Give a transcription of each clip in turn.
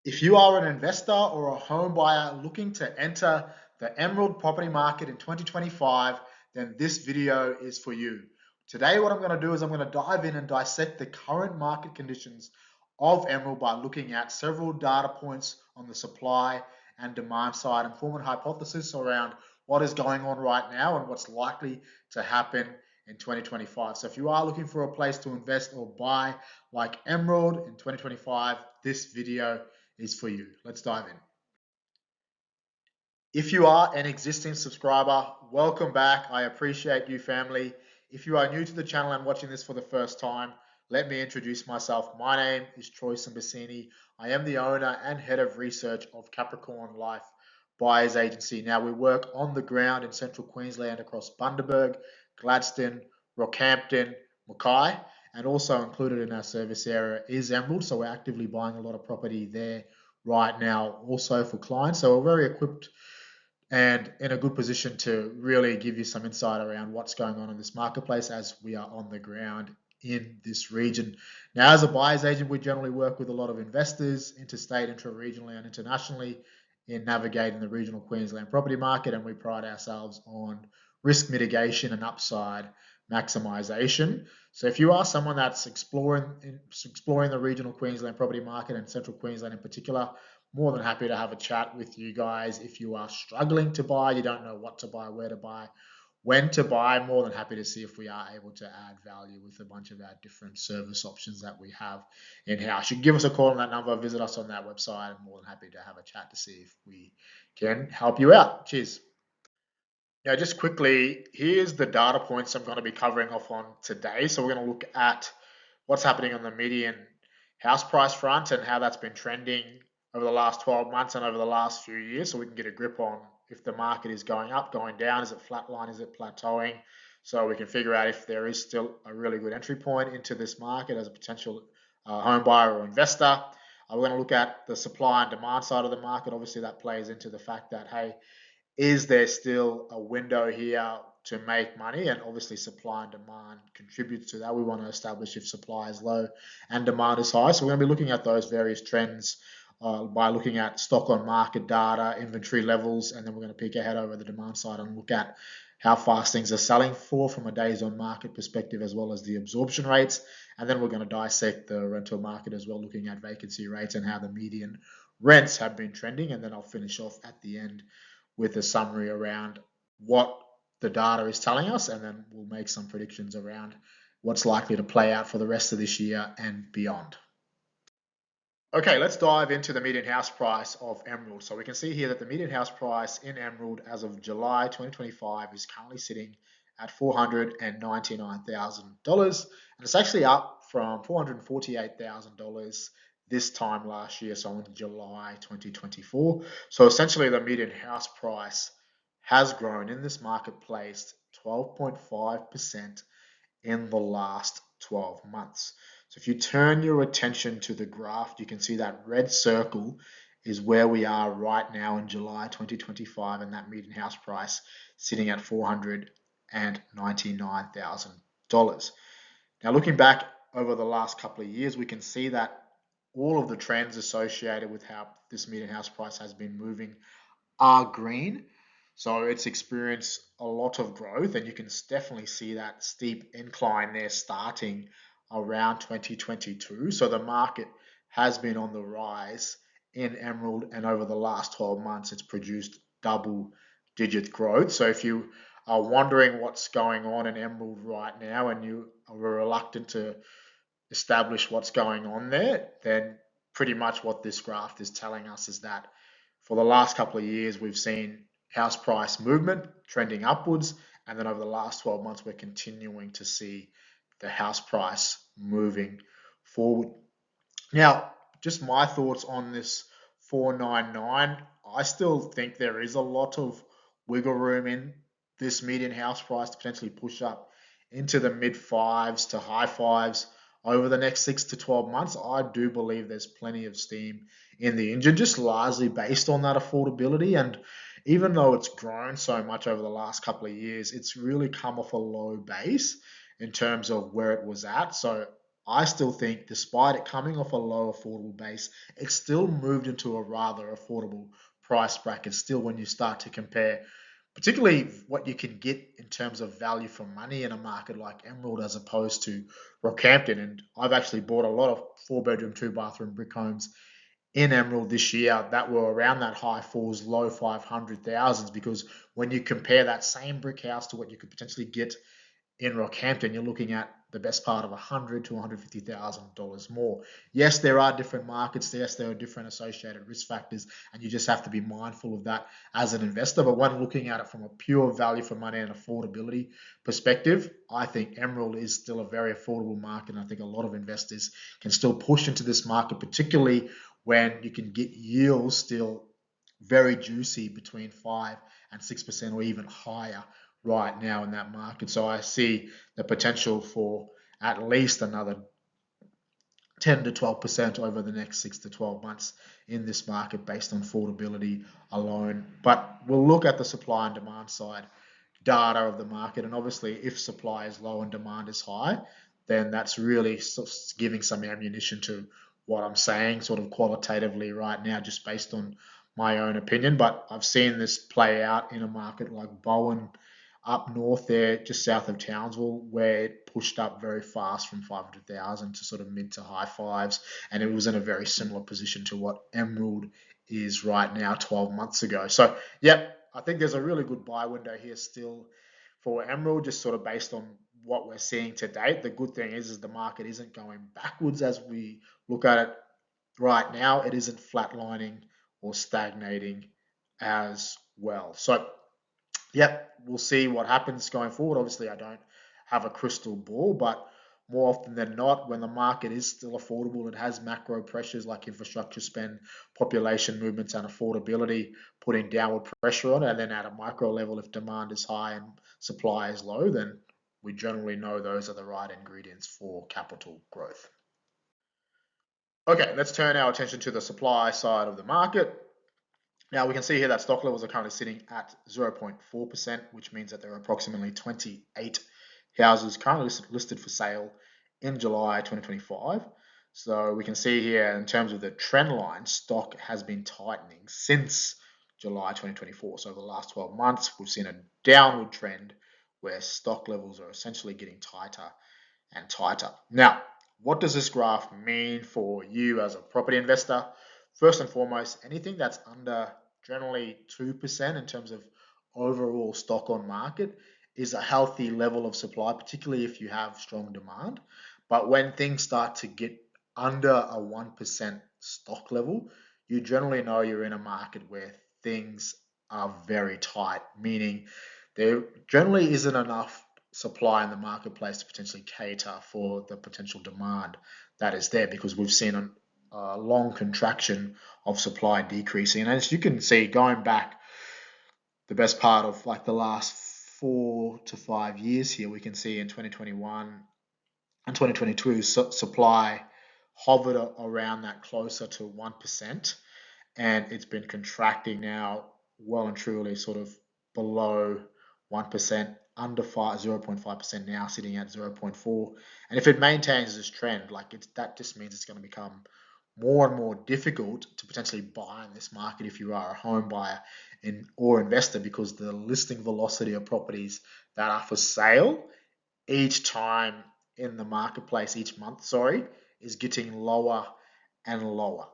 If you are an investor or a home buyer looking to enter the Emerald property market in 2025, then this video is for you. Today, what I'm going to do is I'm going to dive in and dissect the current market conditions of Emerald by looking at several data points on the supply and demand side and form a hypothesis around what is going on right now and what's likely to happen in 2025. So if you are looking for a place to invest or buy like Emerald in 2025, this video is for you. Let's dive in. If you are an existing subscriber, welcome back. I appreciate you, family. If you are new to the channel and watching this for the first time, let me introduce myself. My name is Troy Simbassini. I am the owner and head of research of Capricorn Life Buyers Agency. Now, we work on the ground in central Queensland across Bundaberg, Gladstone, Rockhampton, Mackay, and also included in our service area is Emerald. So we're actively buying a lot of property there right now also for clients. So we're very equipped and in a good position to really give you some insight around what's going on in this marketplace as we are on the ground in this region. Now, as a buyer's agent, we generally work with a lot of investors, interstate, intra-regionally, and internationally in navigating the regional Queensland property market, and we pride ourselves on risk mitigation and upside maximization. So if you are someone that's exploring the regional Queensland property market and central Queensland in particular, more than happy to have a chat with you guys. If you are struggling to buy, you don't know what to buy, where to buy, when to buy, more than happy to see if we are able to add value with a bunch of our different service options that we have in-house. You can give us a call on that number, visit us on that website. I'm more than happy to have a chat to see if we can help you out. Cheers. Now, just quickly, here's the data points I'm going to be covering off on today. So we're going to look at what's happening on the median house price front and how that's been trending over the last 12 months and over the last few years, so we can get a grip on if the market is going up, going down, is it flatline, is it plateauing, so we can figure out if there is still a really good entry point into this market as a potential home buyer or investor. We're going to look at the supply and demand side of the market. Obviously, that plays into the fact that, hey, is there still a window here to make money? And obviously supply and demand contributes to that. We want to establish if supply is low and demand is high. So we're going to be looking at those various trends by looking at stock on market data, inventory levels, and then we're going to peek ahead over the demand side and look at how fast things are selling for from a days on market perspective, as well as the absorption rates. And then we're going to dissect the rental market as well, looking at vacancy rates and how the median rents have been trending. And then I'll finish off at the end with a summary around what the data is telling us, and then we'll make some predictions around what's likely to play out for the rest of this year and beyond. Okay, let's dive into the median house price of Emerald. So we can see here that the median house price in Emerald as of July 2025 is currently sitting at $499,000, and it's actually up from $448,000 this time last year, so in July 2024. So essentially the median house price has grown in this marketplace 12.5% in the last 12 months. So if you turn your attention to the graph, you can see that red circle is where we are right now in July 2025, and that median house price sitting at $499,000. Now, looking back over the last couple of years, we can see that all of the trends associated with how this median house price has been moving are green. So it's experienced a lot of growth, and you can definitely see that steep incline there starting around 2022. So the market has been on the rise in Emerald, and over the last 12 months, it's produced double-digit growth. So if you are wondering what's going on in Emerald right now and you are reluctant to establish what's going on there, then pretty much what this graph is telling us is that for the last couple of years, we've seen house price movement trending upwards, and then over the last 12 months, we're continuing to see the house price moving forward. Now, just my thoughts on this 499. I still think there is a lot of wiggle room in this median house price to potentially push up into the mid fives to high fives over the next 6 to 12 months. I do believe there's plenty of steam in the engine, just largely based on that affordability. And even though it's grown so much over the last couple of years, it's really come off a low base in terms of where it was at. So I still think, despite it coming off a low affordable base, it's still moved into a rather affordable price bracket. Still, when you start to compare, particularly what you can get in terms of value for money in a market like Emerald as opposed to Rockhampton. And I've actually bought a lot of 4 bedroom, 2 bathroom brick homes in Emerald this year that were around that high fours, low 500,000s, because when you compare that same brick house to what you could potentially get in Rockhampton, you're looking at the best part of $100,000 to $150,000 more. Yes, there are different markets. Yes, there are different associated risk factors, and you just have to be mindful of that as an investor. But when looking at it from a pure value for money and affordability perspective, I think Emerald is still a very affordable market, and I think a lot of investors can still push into this market, particularly when you can get yields still very juicy between 5 and 6% or even higher right now in that market. So I see the potential for at least another 10 to 12% over the next 6 to 12 months in this market based on affordability alone. But we'll look at the supply and demand side data of the market. And obviously, if supply is low and demand is high, then that's really giving some ammunition to what I'm saying sort of qualitatively right now, just based on my own opinion. But I've seen this play out in a market like Bowen up north there, just south of Townsville, where it pushed up very fast from 500,000 to sort of mid to high fives. And it was in a very similar position to what Emerald is right now 12 months ago. So, yep, I think there's a really good buy window here still for Emerald, just sort of based on what we're seeing to date. The good thing is the market isn't going backwards as we look at it right now. It isn't flatlining or stagnating as well. So, yep, we'll see what happens going forward. Obviously, I don't have a crystal ball, but more often than not, when the market is still affordable, it has macro pressures like infrastructure spend, population movements, and affordability putting downward pressure on it. And then at a micro level, if demand is high and supply is low, then we generally know those are the right ingredients for capital growth. Okay, let's turn our attention to the supply side of the market. Now we can see here that stock levels are currently sitting at 0.4%, which means that there are approximately 28 houses currently listed for sale in July 2025. So we can see here in terms of the trend line, stock has been tightening since July 2024. So over the last 12 months, we've seen a downward trend where stock levels are essentially getting tighter and tighter. Now, what does this graph mean for you as a property investor? First and foremost, anything that's under generally 2% in terms of overall stock on market is a healthy level of supply, particularly if you have strong demand. But when things start to get under a 1% stock level, you generally know you're in a market where things are very tight, meaning there generally isn't enough supply in the marketplace to potentially cater for the potential demand that is there, because we've seen a long contraction of supply decreasing. And as you can see, going back the best part of like the last 4 to 5 years here, we can see in 2021 and 2022, supply hovered around that closer to 1%, and it's been contracting now well and truly sort of below 1%, under 0.5% now, sitting at 0.4. And if it maintains this trend, that just means it's going to become more and more difficult to potentially buy in this market if you are a home buyer or investor, because the listing velocity of properties that are for sale each time in the marketplace, each month, is getting lower and lower.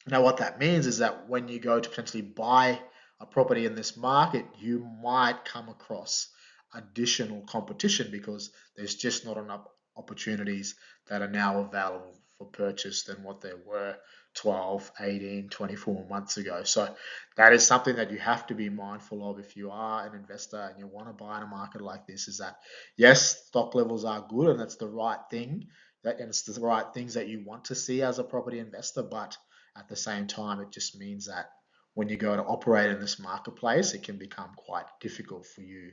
Now, what that means is that when you go to potentially buy a property in this market, you might come across additional competition because there's just not enough opportunities that are now available for purchase than what there were 12, 18, 24 months ago. So that is something that you have to be mindful of if you are an investor and you want to buy in a market like this, is that yes, stock levels are good and that's the right thing, and it's the right things that you want to see as a property investor, but at the same time, it just means that when you go to operate in this marketplace, it can become quite difficult for you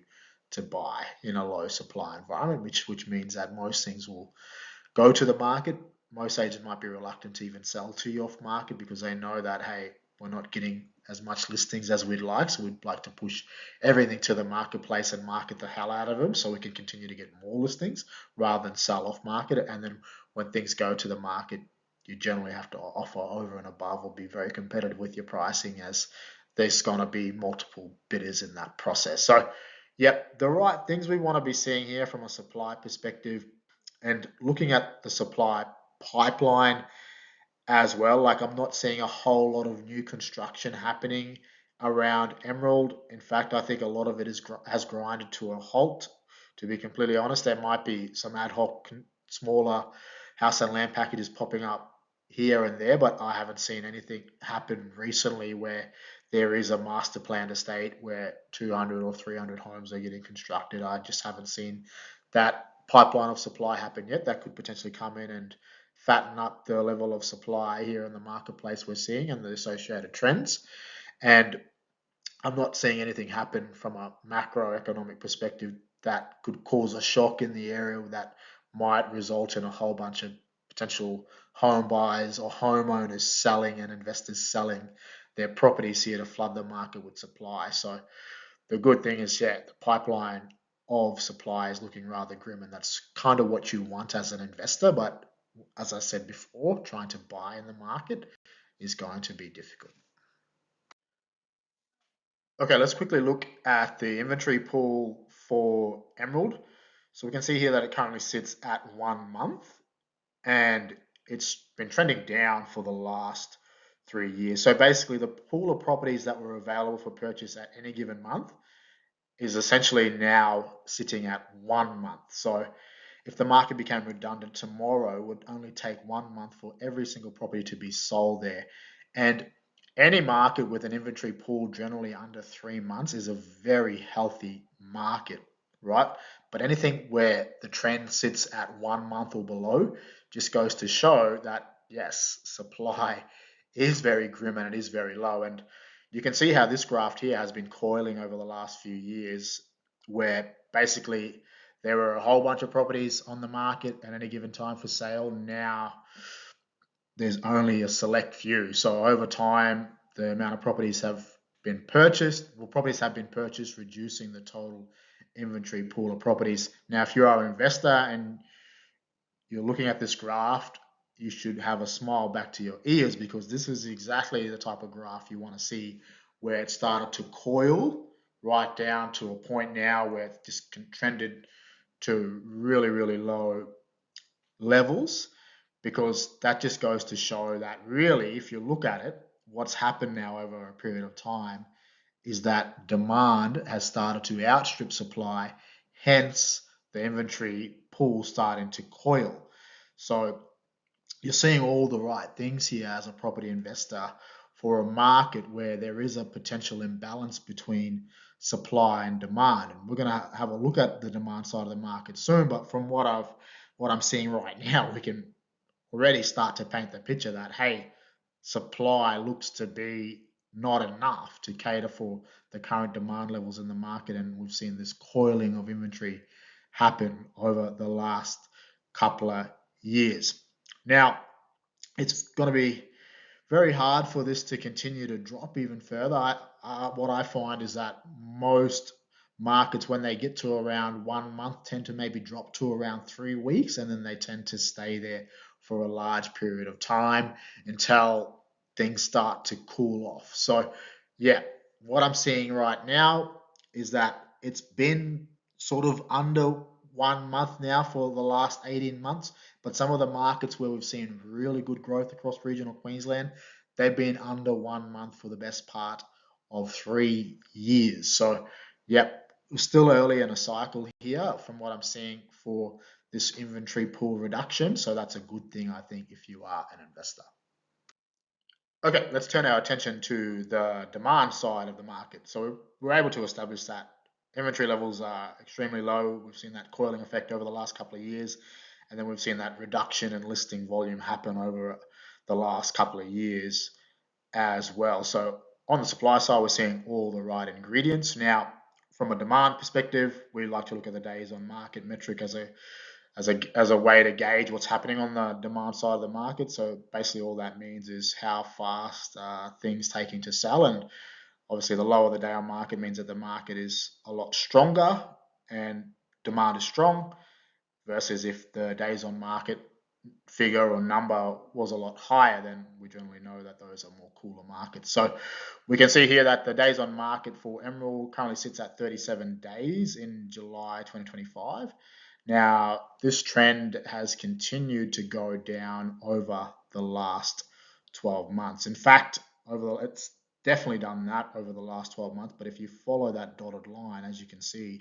to buy in a low supply environment, which means that most things will go to the market. Most agents might be reluctant to even sell to you off market because they know that, hey, we're not getting as much listings as we'd like. So we'd like to push everything to the marketplace and market the hell out of them so we can continue to get more listings rather than sell off market. And then when things go to the market, you generally have to offer over and above or be very competitive with your pricing, as there's going to be multiple bidders in that process. So, yep, the right things we want to be seeing here from a supply perspective, and looking at the supply pipeline as well. Like, I'm not seeing a whole lot of new construction happening around Emerald. In fact, I think a lot of it has grinded to a halt. To be completely honest, there might be some ad hoc smaller house and land packages popping up here and there, but I haven't seen anything happen recently where there is a master planned estate where 200 or 300 homes are getting constructed. I just haven't seen that pipeline of supply happen yet. That could potentially come in and fatten up the level of supply here in the marketplace we're seeing and the associated trends. And I'm not seeing anything happen from a macroeconomic perspective that could cause a shock in the area that might result in a whole bunch of potential home buyers or homeowners selling and investors selling their properties here to flood the market with supply. So the good thing is, yeah, the pipeline of supply is looking rather grim, and that's kind of what you want as an investor. But as I said before, trying to buy in the market is going to be difficult. Okay, let's quickly look at the inventory pool for Emerald. So we can see here that it currently sits at 1 month, and it's been trending down for the last 3 years. So basically, the pool of properties that were available for purchase at any given month is essentially now sitting at 1 month. So if the market became redundant tomorrow, it would only take 1 month for every single property to be sold there. And any market with an inventory pool generally under 3 months is a very healthy market, right? But anything where the trend sits at 1 month or below just goes to show that, yes, supply is very grim and it is very low. And you can see how this graph here has been coiling over the last few years, where basically there were a whole bunch of properties on the market at any given time for sale. Now there's only a select few. So over time, the amount of properties have been purchased, reducing the total inventory pool of properties. Now, if you are an investor and you're looking at this graph, you should have a smile back to your ears, because this is exactly the type of graph you want to see, where it started to coil right down to a point now where it's just trended to really, really low levels, because that just goes to show that really, if you look at it, what's happened now over a period of time is that demand has started to outstrip supply, hence the inventory pool starting to coil. So you're seeing all the right things here as a property investor for a market where there is a potential imbalance between supply and demand. And we're going to have a look at the demand side of the market soon, but from what I'm seeing right now, we can already start to paint the picture that, hey, supply looks to be not enough to cater for the current demand levels in the market. And we've seen this coiling of inventory happen over the last couple of years. Now, it's going to be very hard for this to continue to drop even further. What I find is that most markets, when they get to around 1 month, tend to maybe drop to around 3 weeks, and then they tend to stay there for a large period of time until things start to cool off. So, yeah, what I'm seeing right now is that it's been sort of under 1 month now for the last 18 months, but some of the markets where we've seen really good growth across regional Queensland, they've been under 1 month for the best part of 3 years. So, yep, we're still early in a cycle here from what I'm seeing for this inventory pool reduction. So that's a good thing, I think, if you are an investor. Okay, let's turn our attention to the demand side of the market. So we're able to establish that inventory levels are extremely low. We've seen that coiling effect over the last couple of years, and then we've seen that reduction in listing volume happen over the last couple of years as well. So on the supply side, we're seeing all the right ingredients. Now, from a demand perspective, we like to look at the days on market metric as as a way to gauge what's happening on the demand side of the market. So basically, all that means is how fast things taking to sell, and obviously, the lower the day on market means that the market is a lot stronger and demand is strong, versus if the days on market figure or number was a lot higher, then we generally know that those are more cooler markets. So we can see here that the days on market for Emerald currently sits at 37 days in July 2025. Now, this trend has continued to go down over the last 12 months. In fact, it's definitely done that over the last 12 months. But if you follow that dotted line, as you can see,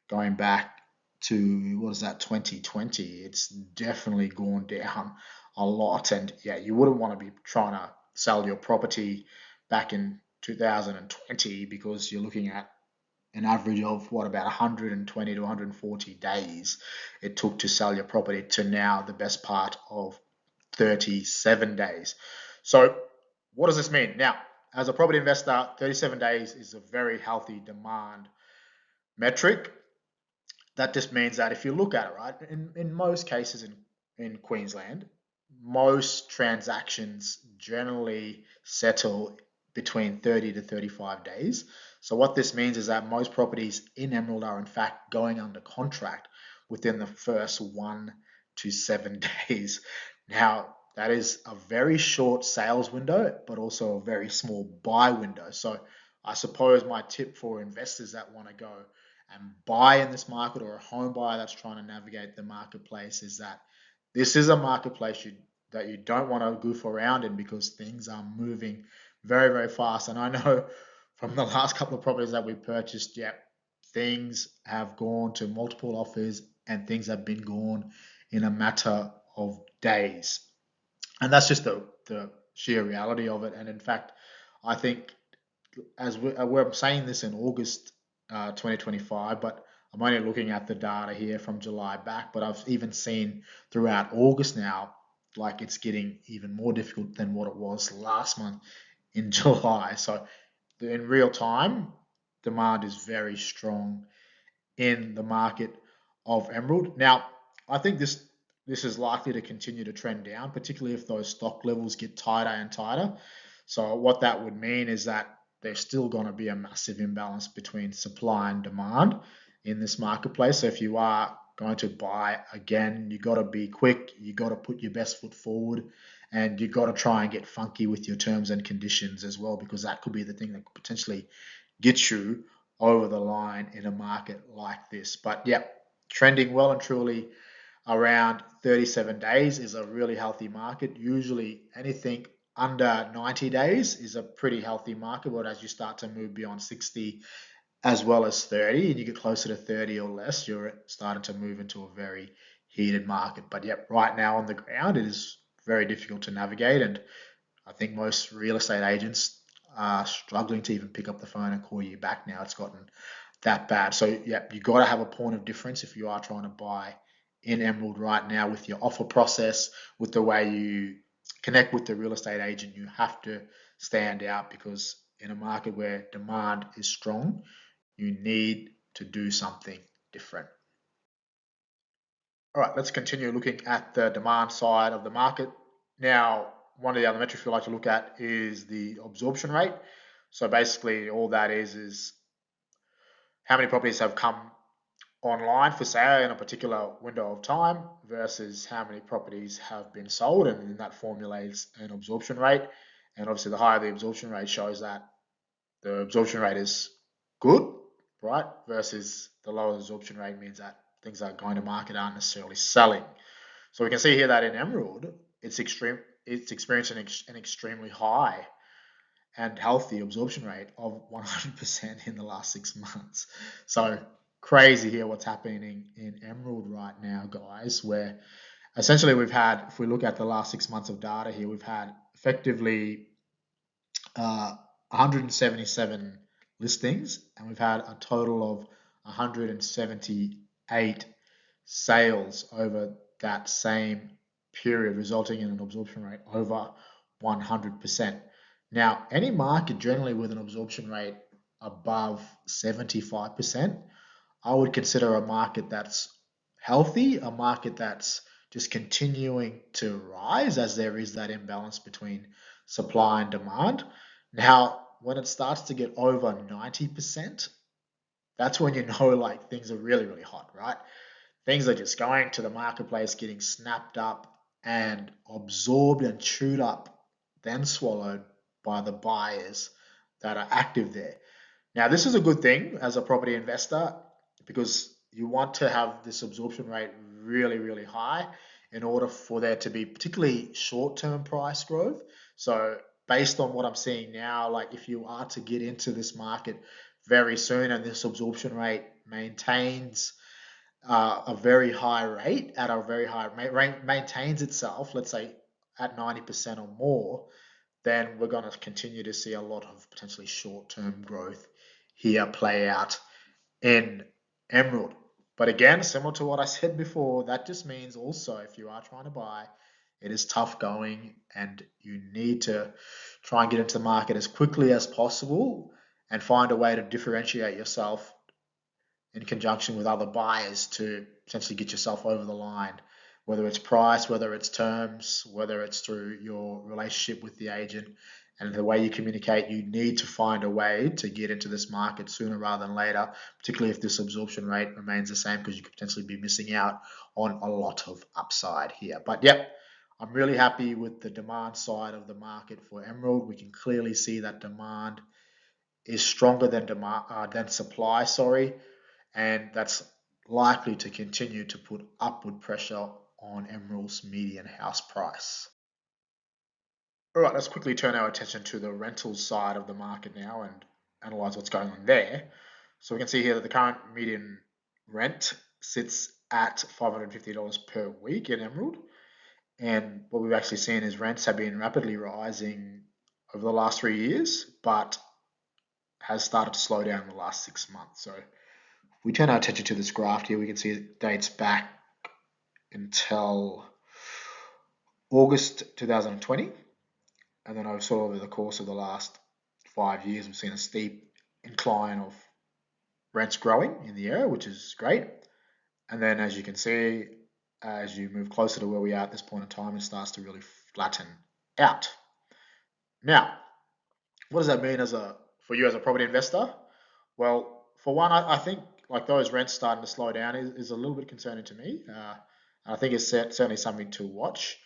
going back to, what is that, 2020, it's definitely gone down a lot. And yeah, you wouldn't want to be trying to sell your property back in 2020, because you're looking at an average of about 120 to 140 days it took to sell your property, to now the best part of 37 days. So what does this mean? Now, as a property investor, 37 days is a very healthy demand metric. That just means that if you look at it, right, in most cases in Queensland, most transactions generally settle between 30 to 35 days. So what this means is that most properties in Emerald are in fact going under contract within the first 1 to 7 days. Now, that is a very short sales window, but also a very small buy window. So I suppose my tip for investors that want to go and buy in this market, or a home buyer that's trying to navigate the marketplace, is that this is a marketplace that you don't want to goof around in, because things are moving very, very fast. And I know from the last couple of properties that we purchased, things have gone to multiple offers and things have been gone in a matter of days. And that's just the sheer reality of it. And in fact, I think, as we're saying this in August 2025, but I'm only looking at the data here from July back, but I've even seen throughout August now, like, it's getting even more difficult than what it was last month in July. So in real time, demand is very strong in the market of Emerald. Now, I think this is likely to continue to trend down, particularly if those stock levels get tighter and tighter. So what that would mean is that there's still going to be a massive imbalance between supply and demand in this marketplace. So if you are going to buy, again, you got to be quick, you got to put your best foot forward, and you got to try and get funky with your terms and conditions as well, because that could be the thing that could potentially get you over the line in a market like this. But yeah, trending well and truly around 37 days is a really healthy market. Usually anything under 90 days is a pretty healthy market, but as you start to move beyond 60 as well as 30, and you get closer to 30 or less, you're starting to move into a very heated market. But yep, right now on the ground, it is very difficult to navigate, and I think most real estate agents are struggling to even pick up the phone and call you back now. It's gotten that bad. So yeah, you got to have a point of difference if you are trying to buy in Emerald right now, with your offer process, with the way you connect with the real estate agent. You have to stand out, because in a market where demand is strong, you need to do something different. All right, let's continue looking at the demand side of the market. Now, one of the other metrics we like to look at is the absorption rate. So basically, all that is how many properties have come online for sale in a particular window of time versus how many properties have been sold, and then that formulates an absorption rate. And obviously, the higher the absorption rate shows that the absorption rate is good, right? Versus the lower absorption rate means that things that are going to market aren't necessarily selling. So we can see here that in Emerald, it's experiencing an extremely high and healthy absorption rate of 100% in the last 6 months. So crazy here what's happening in Emerald right now, guys, where essentially we've had, if we look at the last 6 months of data here, we've had effectively 177 listings, and we've had a total of 178 sales over that same period, resulting in an absorption rate over 100%. Now, any market generally with an absorption rate above 75%, I would consider a market that's healthy, a market that's just continuing to rise as there is that imbalance between supply and demand. Now, when it starts to get over 90%, that's when you know like things are really, really hot, right? Things are just going to the marketplace, getting snapped up and absorbed and chewed up, then swallowed by the buyers that are active there. Now, this is a good thing as a property investor because you want to have this absorption rate really, really high in order for there to be particularly short-term price growth. So, based on what I'm seeing now, like if you are to get into this market very soon and this absorption rate maintains a very high rate at a very high rate, maintains itself, let's say at 90% or more, then we're going to continue to see a lot of potentially short-term growth here play out in Emerald. But again, similar to what I said before, that just means also if you are trying to buy, it is tough going and you need to try and get into the market as quickly as possible and find a way to differentiate yourself in conjunction with other buyers to potentially get yourself over the line, whether it's price, whether it's terms, whether it's through your relationship with the agent and the way you communicate. You need to find a way to get into this market sooner rather than later, particularly if this absorption rate remains the same, because you could potentially be missing out on a lot of upside here. But yep, I'm really happy with the demand side of the market for Emerald. We can clearly see that demand is stronger than supply, sorry, and that's likely to continue to put upward pressure on Emerald's median house price. All right, let's quickly turn our attention to the rental side of the market now and analyze what's going on there. So we can see here that the current median rent sits at $550 per week in Emerald. And what we've actually seen is rents have been rapidly rising over the last 3 years, but has started to slow down in the last 6 months. So if we turn our attention to this graph here, we can see it dates back until August 2020. And then over the course of the last 5 years, we've seen a steep incline of rents growing in the area, which is great. And then as you can see, as you move closer to where we are at this point in time, it starts to really flatten out. Now, what does that mean for you as a property investor? Well, for one, I think like those rents starting to slow down is a little bit concerning to me. I think it's certainly something to watch.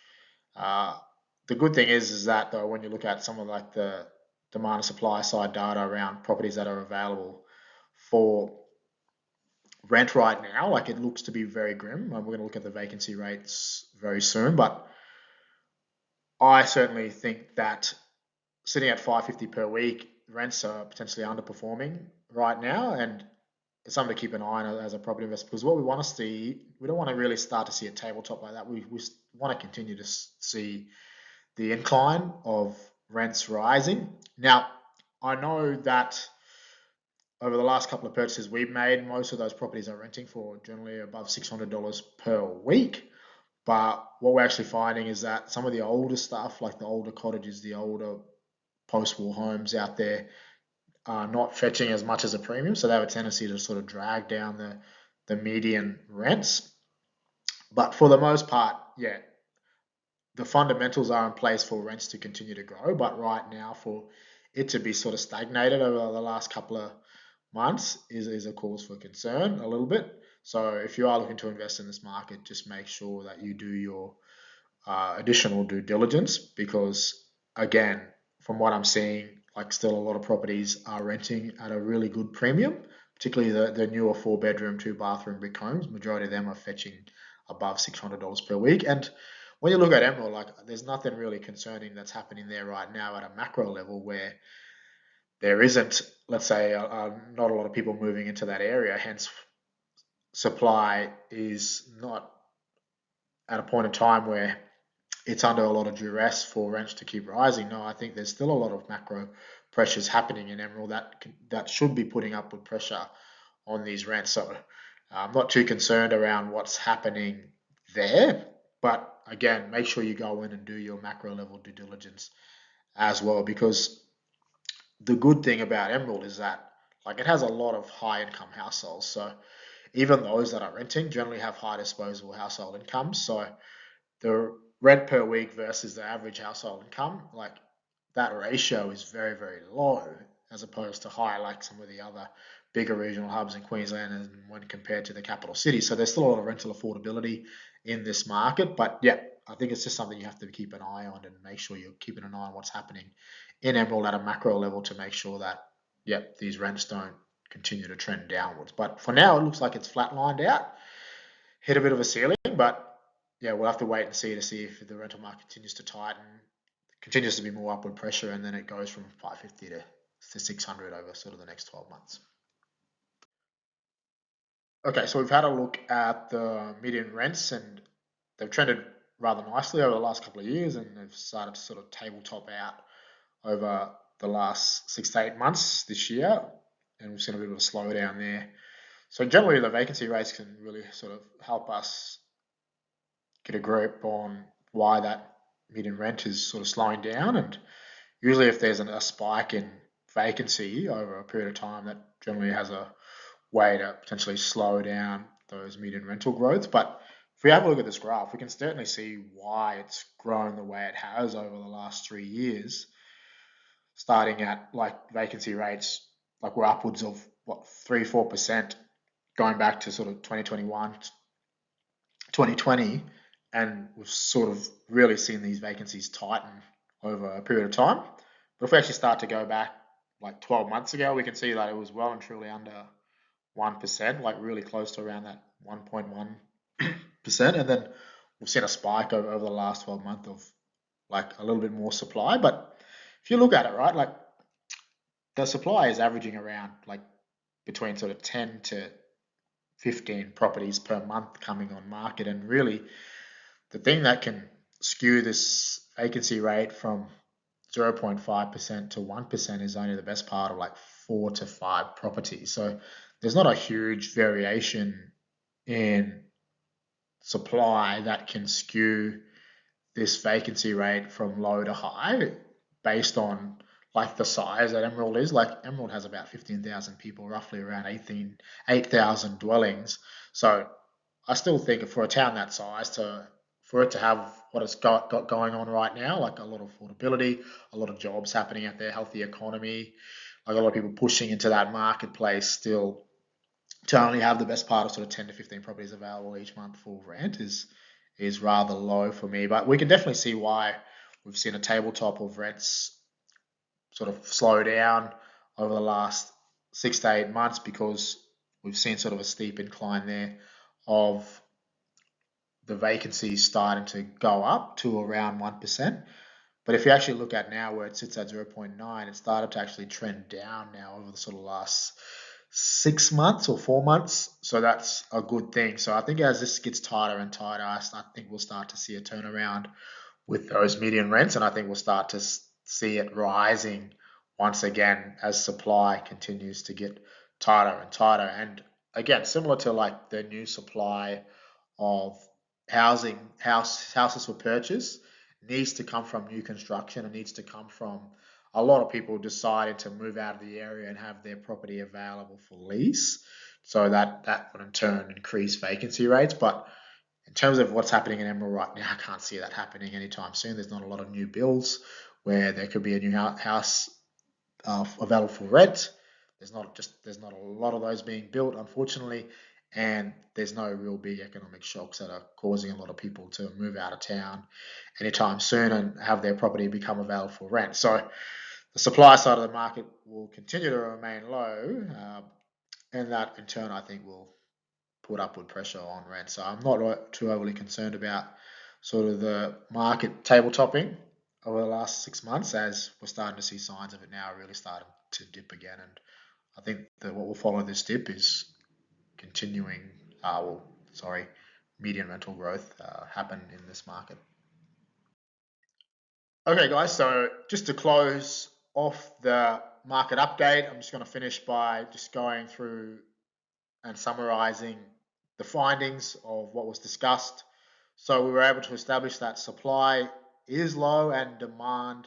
The good thing is that though, when you look at some of like the demand and supply side data around properties that are available for rent right now, like it looks to be very grim. We're going to look at the vacancy rates very soon, but I certainly think that sitting at $550 per week, rents are potentially underperforming right now, and it's something to keep an eye on as a property investor, because what we want to see, we don't want to really start to see a tabletop like that. We want to continue to see the incline of rents rising. Now, I know that over the last couple of purchases we've made, most of those properties are renting for generally above $600 per week. But what we're actually finding is that some of the older stuff, like the older cottages, the older post-war homes out there, are not fetching as much as a premium. So they have a tendency to sort of drag down the median rents. But for the most part, yeah, the fundamentals are in place for rents to continue to grow. But right now, for it to be sort of stagnated over the last couple of months is a cause for concern a little bit. So if you are looking to invest in this market, just make sure that you do your additional due diligence, because again, from what I'm seeing, like still a lot of properties are renting at a really good premium, particularly the newer 4-bedroom, 2-bathroom brick homes. Majority of them are fetching above $600 per week. And when you look at Emerald, like there's nothing really concerning that's happening there right now at a macro level, where there isn't, let's say, not a lot of people moving into that area. Hence, supply is not at a point in time where it's under a lot of duress for rents to keep rising. No, I think there's still a lot of macro pressures happening in Emerald that should be putting upward pressure on these rents. So I'm not too concerned around what's happening there. But again, make sure you go in and do your macro level due diligence as well, because the good thing about Emerald is that like it has a lot of high income households. So even those that are renting generally have high disposable household incomes. So the rent per week versus the average household income, like that ratio is very, very low as opposed to high like some of the other bigger regional hubs in Queensland and when compared to the capital city. So there's still a lot of rental affordability in this market. But yeah, I think it's just something you have to keep an eye on and make sure you're keeping an eye on what's happening in Emerald at a macro level to make sure that, yeah, these rents don't continue to trend downwards. But for now, it looks like it's flatlined out, hit a bit of a ceiling, but yeah, we'll have to wait and see if the rental market continues to tighten, continues to be more upward pressure, and then it goes from 550 to 600 over sort of the next 12 months. Okay, so we've had a look at the median rents, and they've trended rather nicely over the last couple of years, and they've started to sort of tabletop out over the last 6 to 8 months this year, and we've seen a bit of a slowdown there. So generally, the vacancy rates can really sort of help us get a grip on why that median rent is sort of slowing down. And usually, if there's a spike in vacancy over a period of time, that generally has a way to potentially slow down those median rental growth. But if we have a look at this graph, we can certainly see why it's grown the way it has over the last 3 years, starting at like vacancy rates, like we're upwards of what, 3-4%, going back to sort of 2021, 2020, and we've sort of really seen these vacancies tighten over a period of time. But if we actually start to go back like 12 months ago, we can see that it was well and truly under 1%, like really close to around that 1.1%. And then we've seen a spike over the last 12 months of like a little bit more supply. But if you look at it, right, like the supply is averaging around like between sort of 10 to 15 properties per month coming on market. And really, the thing that can skew this vacancy rate from 0.5% to 1% is only the best part of like 4 to 5 properties. So there's not a huge variation in supply that can skew this vacancy rate from low to high based on like the size that Emerald is. Like Emerald has about 15,000 people, roughly around 8,000 dwellings. So I still think for a town that size, for it to have what it's got going on right now, like a lot of affordability, a lot of jobs happening out there, healthy economy, like a lot of people pushing into that marketplace still, to only have the best part of sort of 10 to 15 properties available each month for rent is rather low for me. But we can definitely see why we've seen a tabletop of rents sort of slow down over the last 6 to 8 months, because we've seen sort of a steep incline there of the vacancy starting to go up to around 1%. But if you actually look at now where it sits at 0.9, it started to actually trend down now over the sort of last 6 months or 4 months. So that's a good thing. So I think as this gets tighter and tighter, I think we'll start to see a turnaround with those median rents, and I think we'll start to see it rising once again as supply continues to get tighter and tighter. And again, similar to like the new supply of houses for purchase needs to come from new construction. It needs to come from a lot of people deciding to move out of the area and have their property available for lease. So that would in turn increase vacancy rates. But in terms of what's happening in Emerald right now, I can't see that happening anytime soon. There's not a lot of new builds where there could be a new house available for rent. There's not a lot of those being built, unfortunately, and there's no real big economic shocks that are causing a lot of people to move out of town anytime soon and have their property become available for rent. So the supply side of the market will continue to remain low, and that in turn I think will put upward pressure on rent. So I'm not too overly concerned about sort of the market table topping over the last 6 months, as we're starting to see signs of it now really starting to dip again. And I think that what will follow this dip is continuing, median rental growth happen in this market. Okay, guys, so just to close off the market update, I'm just going to finish by just going through and summarizing the findings of what was discussed. So we were able to establish that supply is low and demand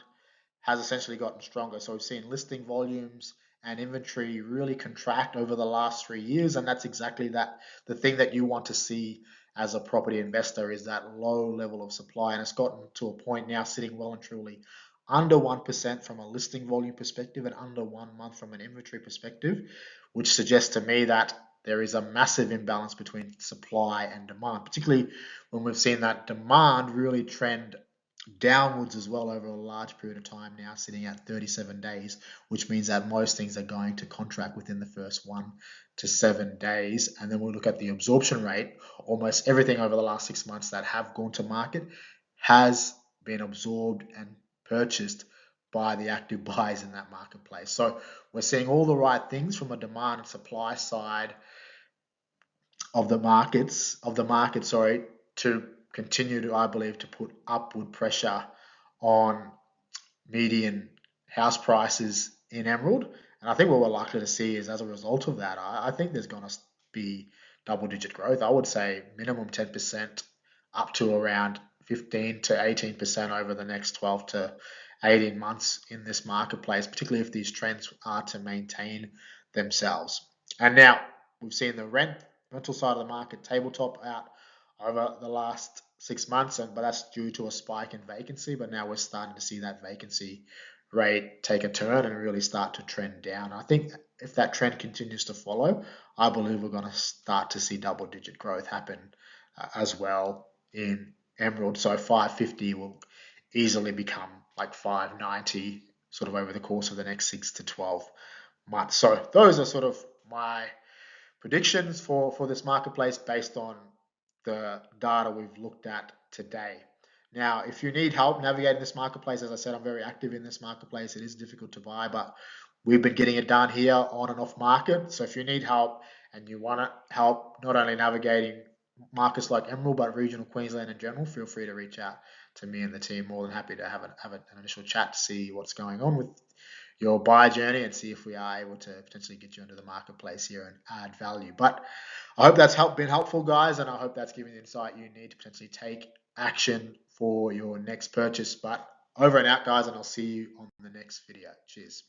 has essentially gotten stronger. So we've seen listing volumes and inventory really contract over the last 3 years. And that's exactly that. The thing that you want to see as a property investor is that low level of supply. And it's gotten to a point now sitting well and truly under 1% from a listing volume perspective and under 1 month from an inventory perspective, which suggests to me that there is a massive imbalance between supply and demand, particularly when we've seen that demand really trend downwards as well over a large period of time now, sitting at 37 days, which means that most things are going to contract within the first 1 to 7 days. And then we'll look at the absorption rate. Almost everything over the last 6 months that have gone to market has been absorbed and purchased by the active buyers in that marketplace. So we're seeing all the right things from a demand and supply side of the market, to continue to, I believe, to put upward pressure on median house prices in Emerald. And I think what we're likely to see is, as a result of that, I think there's going to be double-digit growth. I would say minimum 10% up to around 15 to 18% over the next 12 to 18 months in this marketplace, particularly if these trends are to maintain themselves. And now we've seen the rental side of the market tabletop out over the last 6 months, but that's due to a spike in vacancy. But now we're starting to see that vacancy rate take a turn and really start to trend down. I think if that trend continues to follow, I believe we're going to start to see double-digit growth happen as well in Emerald. So 550 will easily become like 590 sort of over the course of the next 6 to 12 months. So those are sort of my predictions for this marketplace based on the data we've looked at today. Now, if you need help navigating this marketplace, as I said, I'm very active in this marketplace. It is difficult to buy, but we've been getting it done here on and off market. So if you need help and you want to help not only navigating markets like Emerald, but regional Queensland in general, feel free to reach out to me and the team. More than happy to have an initial chat to see what's going on with your buy journey and see if we are able to potentially get you into the marketplace here and add value. But I hope that's been helpful, guys, and I hope that's given you the insight you need to potentially take action for your next purchase. But over and out, guys, and I'll see you on the next video. Cheers.